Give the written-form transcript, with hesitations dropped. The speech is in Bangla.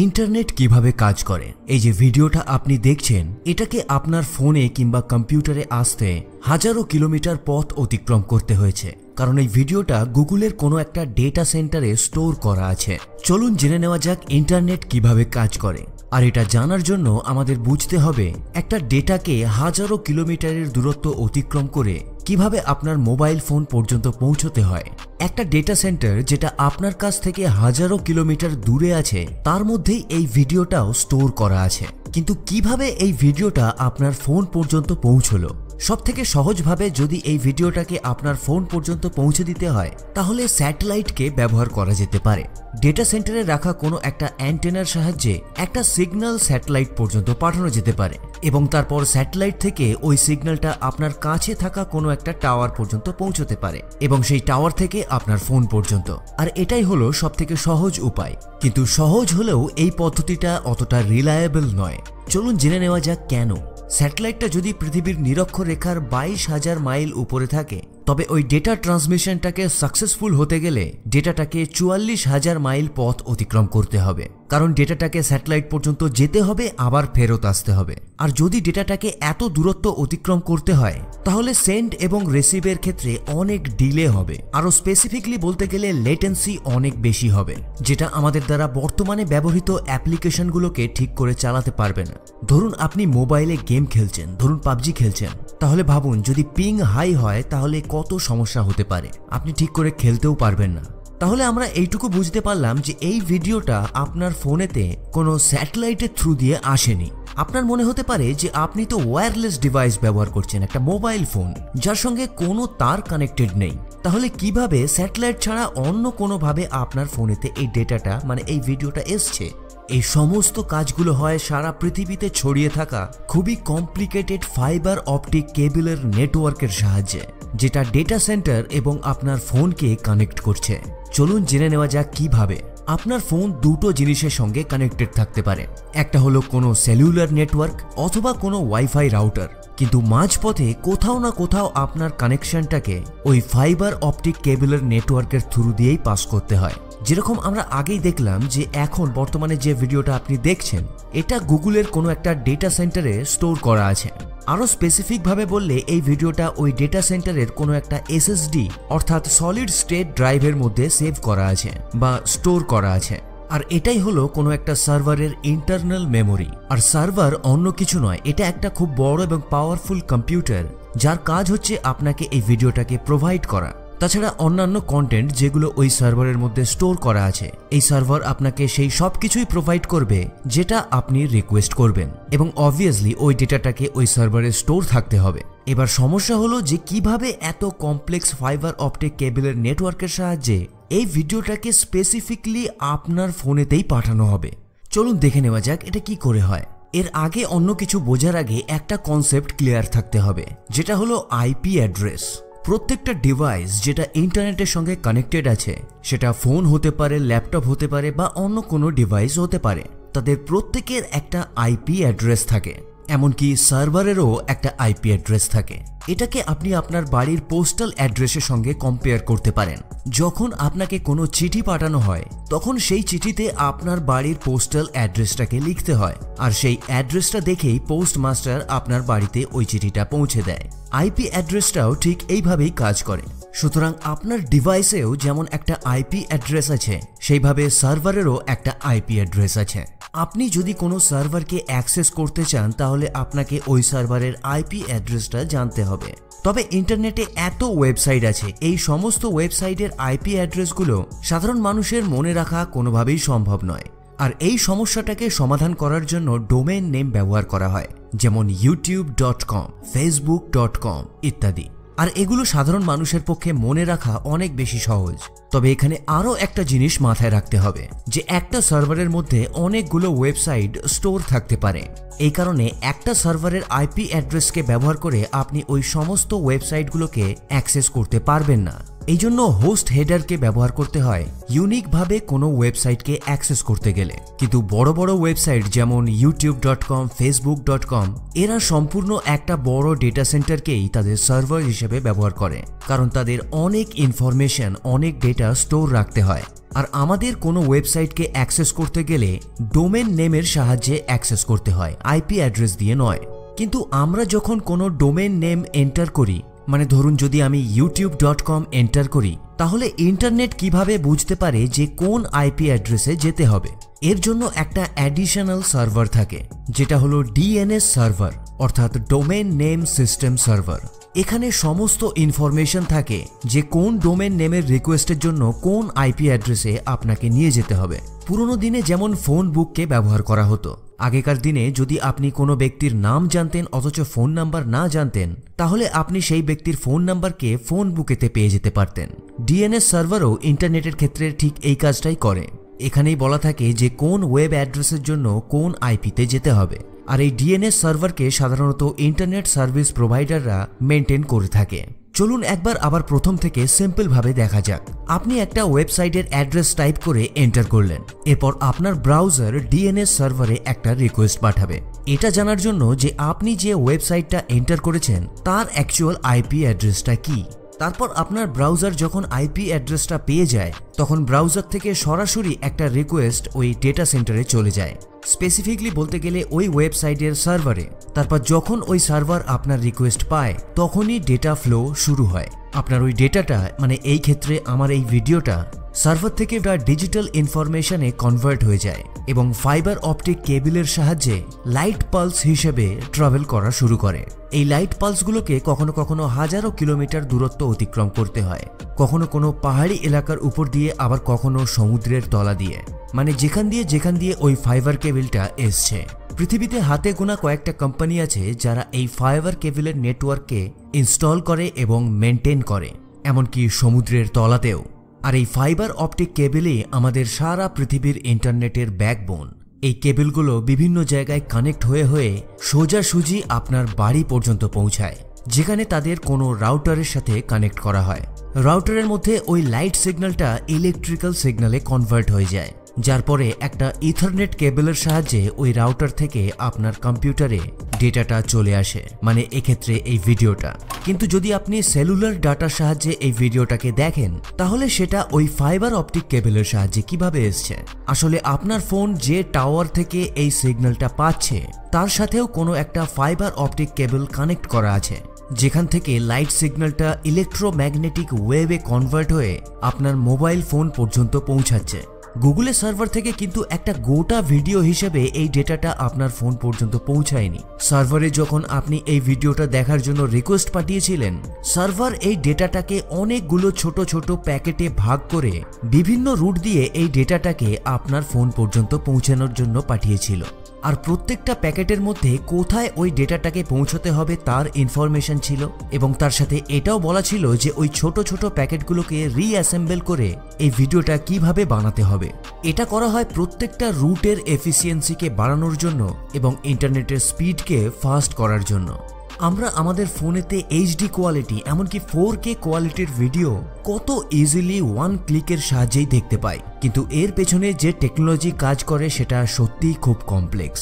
ইন্টারনেট কিভাবে কাজ করে। এই যে ভিডিওটা আপনি দেখছেন, এটাকে আপনার ফোনে কিংবা কম্পিউটারে আসতে হাজারো কিলোমিটার পথ অতিক্রম করতে হয়েছে, কারণ এই ভিডিওটা গুগলের কোনো একটা ডেটা সেন্টারে স্টোর করা আছে। চলুন জেনে নেওয়া যাক ইন্টারনেট কিভাবে কাজ করে। আর এটা জানার জন্য আমাদের বুঝতে হবে একটা ডেটাকে হাজারো কিলোমিটারের দূরত্ব অতিক্রম করে কিভাবে আপনার মোবাইল ফোন পর্যন্ত পৌঁছতে হয়। একটা ডেটা সেন্টার যেটা আপনার কাছ থেকে হাজারো কিলোমিটার দূরে আছে, তার মধ্যেই এই ভিডিওটাও স্টোর করা আছে। কিন্তু কিভাবে এই ভিডিওটা আপনার ফোন পর্যন্ত পৌঁছলো? সবথেকে সহজভাবে যদি এই ভিডিওটাকে আপনার ফোন পর্যন্ত পৌঁছে দিতে হয়, তাহলে স্যাটেলাইটকে ব্যবহার করা যেতে পারে। ডেটা সেন্টারে রাখা কোনো একটা অ্যান্টেনার সাহায্যে একটা সিগন্যাল স্যাটেলাইট পর্যন্ত পাঠানো যেতে পারে এবং তারপর স্যাটেলাইট থেকে ওই সিগন্যালটা আপনার কাছে থাকা কোনো একটা টাওয়ার পর্যন্ত পৌঁছতে পারে এবং সেই টাওয়ার থেকে আপনার ফোন পর্যন্ত। আর এটাই হলো সবথেকে সহজ উপায়। কিন্তু সহজ হলেও এই পদ্ধতিটা অতটা রিলায়েবল নয়। চলুন জেনে নেওয়া যাক কেন। স্যাটেলাইটটা যদি পৃথিবীর নিরক্ষরেখার 22,000 মাইল উপরে থাকে, তবে ওই ডেটা ট্রান্সমিশনটাকে সাকসেসফুল হতে গেলে ডেটাটাকে 44,000 মাইল পথ অতিক্রম করতে হবে, কারণ ডেটাটাকে স্যাটেলাইট পর্যন্ত যেতে হবে, আবার ফেরত আসতে হবে। আর যদি ডেটাটাকে এত দূরত্ব অতিক্রম করতে হয়, তাহলে সেন্ড এবং রিসিভের ক্ষেত্রে অনেক ডিলে হবে। আরও স্পেসিফিকলি বলতে গেলে লেটেন্সি অনেক বেশি হবে, যেটা আমাদের দ্বারা বর্তমানে ব্যবহৃত অ্যাপ্লিকেশনগুলোকে ঠিক করে চালাতে পারবে না। ধরুন আপনি মোবাইলে গেম খেলছেন, ধরুন পাবজি খেলছেন, তাহলে ভাবুন যদি পিং হাই হয় তাহলে কত সমস্যা হতে পারে, আপনি ঠিক করে খেলতেও পারবেন না। তাহলে আমরা এইটুকু বুঝতে পারলাম যে এই ভিডিওটা আপনার ফোনেতে কোনো স্যাটেলাইটের থ্রু দিয়ে আসেনি। আপনার মনে হতে পারে যে আপনি তো ওয়্যারলেস ডিভাইস ব্যবহার করছেন, একটা মোবাইল ফোন যার সঙ্গে কোনো তার কানেক্টেড নেই। তাহলে কিভাবে স্যাটেলাইট ছাড়া অন্য কোনোভাবে আপনার ফোনেতে এই ডেটাটা মানে এই ভিডিওটা এসছে? এই সমস্ত কাজগুলো হয় সারা পৃথিবীতে ছড়িয়ে থাকা খুবই কমপ্লিকেটেড ফাইবার অপটিক কেবলের নেটওয়ার্কের সাহায্যে, যেটা ডেটা সেন্টার এবং আপনার ফোনকে কানেক্ট করছে। চলুন জেনে নেওয়া যাক কিভাবে। আপনার ফোন দুটো জিনিসের সঙ্গে কানেক্টেড থাকতে পারে। একটা হলো কোনো সেলুলার নেটওয়ার্ক অথবা কোনো ওয়াইফাই রাউটার, কিন্তু মাঝপথে কোথাও না কোথাও আপনার কানেকশনটাকে ওই ফাইবার অপটিক কেবলের নেটওয়ার্কের থ্রু দিয়েই পাস করতে হয়। যেরকম আমরা আগেই দেখলাম যে এখন বর্তমানে যে ভিডিওটা আপনি দেখছেন, এটা গুগলের কোনো একটা ডেটা সেন্টারে স্টোর করা আছে। আরও স্পেসিফিকভাবে বললে এই ভিডিওটা ওই ডেটা সেন্টারের কোনো একটা এসএসডি অর্থাৎ সলিড স্টেট ড্রাইভের মধ্যে সেভ করা আছে বা স্টোর করা আছে। আর এটাই হলো কোনো একটা সার্ভারের ইন্টারনাল মেমোরি। আর সার্ভার অন্য কিছু নয়, এটা একটা খুব বড় এবং পাওয়ারফুল কম্পিউটার, যার কাজ হচ্ছে আপনাকে এই ভিডিওটাকে প্রোভাইড করা। তাছাড়া অন্যান্য কন্টেন্ট যেগুলো ওই সার্ভারের মধ্যে স্টোর করা আছে, এই সার্ভার আপনাকে সেই সব কিছুই প্রোভাইড করবে যেটা আপনি রিকোয়েস্ট করবেন, এবং অবভিয়াসলি ওই ডেটাটাকে ওই সার্ভারে স্টোর থাকতে হবে। এবার সমস্যা হলো যে কিভাবে এত কমপ্লেক্স ফাইবার অপটিক কেবলের নেটওয়ার্কের সাহায্যে এই ভিডিওটাকে স্পেসিফিকলি আপনার ফোনেতেই পাঠানো হবে। চলুন দেখে নেওয়া যাক এটা কি করে হয়। এর আগে অন্য কিছু বোঝার আগে একটা কনসেপ্ট ক্লিয়ার থাকতে হবে, যেটা হলো আইপি অ্যাড্রেস। প্রত্যেকটা ডিভাইস যেটা ইন্টারনেটের সঙ্গে কানেক্টেড আছে, সেটা ফোন হতে পারে, ল্যাপটপ হতে পারে বা অন্য কোনো ডিভাইস হতে পারে, তাদের প্রত্যেকের একটা আইপি অ্যাড্রেস থাকে। এমনকি সার্ভারেরও একটা আইপি অ্যাড্রেস থাকে। এটাকে আপনি আপনার বাড়ির পোস্টাল অ্যাড্রেসের সঙ্গে কম্পেয়ার করতে পারেন। যখন আপনাকে কোনো চিঠি পাঠানো হয়, তখন সেই চিঠিতে আপনার বাড়ির পোস্টাল অ্যাড্রেসটাকে লিখতে হয়, আর সেই অ্যাড্রেসটা দেখেই পোস্টমাস্টার আপনার বাড়িতে ওই চিঠিটা পৌঁছে দেয়। আইপি অ্যাড্রেসটাও ঠিক এইভাবেই কাজ করে। সুতরাং আপনার ডিভাইসেও যেমন একটা আইপি অ্যাড্রেস আছে, সেইভাবে সার্ভারেরও একটা আইপি অ্যাড্রেস আছে। আপনি যদি কোনো সার্ভারকে অ্যাক্সেস করতে চান, তাহলে আপনাকে ওই সার্ভারের আইপি অ্যাড্রেসটা জানতে হবে। তবে ইন্টারনেটে এত ওয়েবসাইট আছে, এই সমস্ত ওয়েবসাইটের আইপি অ্যাড্রেসগুলো সাধারণ মানুষের মনে রাখা কোনোভাবেই সম্ভব নয়। আর এই সমস্যাটাকে সমাধান করার জন্য ডোমেইন নেম ব্যবহার করা হয়, যেমন youtube.com, facebook.com ইত্যাদি। আর এগুলো সাধারণ মানুষের পক্ষে মনে রাখা অনেক বেশি সহজ। তবে এখানে আরও একটা জিনিস মাথায় রাখতে হবে, যে একটা সার্ভারের মধ্যে অনেকগুলো ওয়েবসাইট স্টোর থাকতে পারে। এই কারণে একটা সার্ভারের আইপি অ্যাড্রেসকে ব্যবহার করে আপনি ওই সমস্ত ওয়েবসাইটগুলোকে অ্যাক্সেস করতে পারবেন না। এই জন্য হোস্ট হেডারকে ব্যবহার করতে হয় ইউনিকভাবে কোনো ওয়েবসাইটকে অ্যাক্সেস করতে গেলে। কিন্তু বড় বড় ওয়েবসাইট যেমন youtube.com, facebook.com এরা সম্পূর্ণ একটা বড় ডেটা সেন্টারকেই তাদের সার্ভার হিসেবে ব্যবহার করে, কারণ তাদের অনেক ইনফরমেশন, অনেক ডেটা স্টোর রাখতে হয়। আর আমাদের কোনো ওয়েবসাইটকে অ্যাক্সেস করতে গেলে ডোমেন নেমের সাহায্যে অ্যাক্সেস করতে হয়, আইপি অ্যাড্রেস দিয়ে নয়। কিন্তু আমরা যখন কোনো ডোমেন নেম এন্টার করি, মানে ধরুন যদি আমি youtube.com এন্টার করি, তাহলে ইন্টারনেট কিভাবে বুঝতে পারে যে কোন আইপি অ্যাড্রেসে যেতে হবে? এর জন্য একটা অ্যাডিশনাল সার্ভার থাকে, যেটা হলো ডিএনএস সার্ভার, অর্থাৎ ডোমেন নেম সিস্টেম সার্ভার। এখানে সমস্ত ইনফরমেশন থাকে যে কোন ডোমেন নেমের রিকোয়েস্টের জন্য কোন আইপি অ্যাড্রেসে আপনাকে নিয়ে যেতে হবে। পুরোনো দিনে যেমন ফোন বুককে ব্যবহার করা হতো, আগেকার দিনে যদি আপনি কোনো ব্যক্তির নাম জানতেন অথচ ফোন নাম্বার না জানতেন, তাহলে আপনি সেই ব্যক্তির ফোন নাম্বারকে ফোন বুকেতে পেয়ে যেতে পারতেন। ডিএনএস সার্ভারও ইন্টারনেটের ক্ষেত্রে ঠিক এই কাজটাই করে। এখানেই বলা থাকে যে কোন ওয়েব অ্যাড্রেসের জন্য কোন আইপিতে যেতে হবে। আর এই ডিএনএস সার্ভারকে সাধারণত ইন্টারনেট সার্ভিস প্রোভাইডাররা মেনটেন করে থাকে। চলুন একবার আবার প্রথম থেকে সিম্পল ভাবে দেখা যাক। আপনি একটা ওয়েবসাইটের অ্যাড্রেস টাইপ করে এন্টার করলেন, এরপর আপনার ব্রাউজার ডিএনএস সার্ভারে একটা রিকোয়েস্ট পাঠাবে এটা জানার জন্য যে আপনি যে ওয়েবসাইটটা এন্টার করেছেন তার অ্যাকচুয়াল আইপি অ্যাড্রেসটা কি। তারপর আপনার ব্রাউজার যখন আইপি অ্যাড্রেসটা পেয়ে যায়, তখন ব্রাউজার থেকে সরাসরি একটা রিকোয়েস্ট ওই ডেটা সেন্টারে চলে যায়, স্পেসিফিকলি বলতে গেলে ওই ওয়েবসাইটের সার্ভারে। তারপর যখন ওই সার্ভার আপনার রিকোয়েস্ট পায়, তখনই ডেটা ফ্লো শুরু হয়। আপনার ওই ডেটাটা, মানে এই ক্ষেত্রে আমার এই ভিডিওটা, সার্ভার থেকে ডিজিটাল ইনফরমেশনে কনভার্ট হয়ে যায় এবং ফাইবার অপটিক কেবলের সাহায্যে লাইট পালস হিসেবে ট্রাভেল করা শুরু করে। এই লাইট পালসগুলোকে কখনো কখনো হাজারো কিলোমিটার দূরত্ব অতিক্রম করতে হয়, কখনো কোনো পাহাড়ি এলাকার উপর দিয়ে, আবার কখনো সমুদ্রের তলা দিয়ে, মানে যেখান দিয়ে ওই ফাইবার কেবলটা এসছে। পৃথিবীতে হাতে গোনা কয়েকটা কোম্পানি আছে যারা এই ফাইবার কেবলের নেটওয়ার্ককে ইনস্টল করে এবং মেনটেন করে, এমনকি সমুদ্রের তলাতেও। আর এই ফাইবার অপটিক কেবলই আমাদের সারা পৃথিবীর ইন্টারনেটের ব্যাকবোন। এই কেবলগুলো বিভিন্ন জায়গায় কানেক্ট হয়ে হয়ে সোজাসুজি আপনার বাড়ি পর্যন্ত পৌঁছায়, যেখানে তাদের কোনো রাউটারের সাথে কানেক্ট করা হয়। রাউটারের মধ্যে ওই লাইট সিগন্যালটা ইলেকট্রিক্যাল সিগন্যালে কনভার্ট হয়ে যায়, যার পরে একটা ইথারনেট কেবলের সাহায্যে ওই রাউটার থেকে আপনার কম্পিউটারে ডেটাটা চলে আসে, মানে এক্ষেত্রে এই ভিডিওটা। কিন্তু যদি আপনি সেলুলার ডাটার সাহায্যে এই ভিডিওটাকে দেখেন, তাহলে সেটা ওই ফাইবার অপটিক কেবলের সাহায্যে কিভাবে এসছে? আসলে আপনার ফোন যে টাওয়ার থেকে এই সিগন্যালটা পাচ্ছে, তার সাথেও কোনো একটা ফাইবার অপটিক কেবল কানেক্ট করা আছে, যেখান থেকে লাইট সিগন্যালটা ইলেকট্রোম্যাগনেটিক ওয়েভে কনভার্ট হয়ে আপনার মোবাইল ফোন পর্যন্ত পৌঁছাচ্ছে। গুগলের সার্ভার থেকে কিন্তু একটা গোটা ভিডিও হিসেবে এই ডেটাটা আপনার ফোন পর্যন্ত পৌঁছায়নি। সার্ভারে যখন আপনি এই ভিডিওটা দেখার জন্য রিকোয়েস্ট পাঠিয়েছিলেন, সার্ভার এই ডেটাটাকে অনেকগুলো ছোট ছোট প্যাকেটে ভাগ করে বিভিন্ন রুট দিয়ে এই ডেটাটাকে আপনার ফোন পর্যন্ত পৌঁছানোর জন্য পাঠিয়েছিল। আর প্রত্যেকটা প্যাকেটের মধ্যে কোথায় ওই ডেটাটাকে পৌঁছতে হবে তার ইনফরমেশন ছিল, এবং তার সাথে এটাও বলা ছিল যে ওই ছোট ছোট প্যাকেটগুলোকে রিঅ্যাসেম্বল করে এই ভিডিওটা কিভাবে বানাতে হবে। এটা করা হয় প্রত্যেকটা রুটের এফিসিয়েন্সিকে বাড়ানোর জন্য এবং ইন্টারনেটের স্পিডকে ফাস্ট করার জন্য। আমরা আমাদের ফোনেতে এইচডি কোয়ালিটি, এমনকি 4K কোয়ালিটির ভিডিও কত ইজিলি ওয়ান ক্লিকের সাহায্যেই দেখতে পাই, কিন্তু এর পেছনে যে টেকনোলজি কাজ করে সেটা সত্যিই খুব কমপ্লেক্স।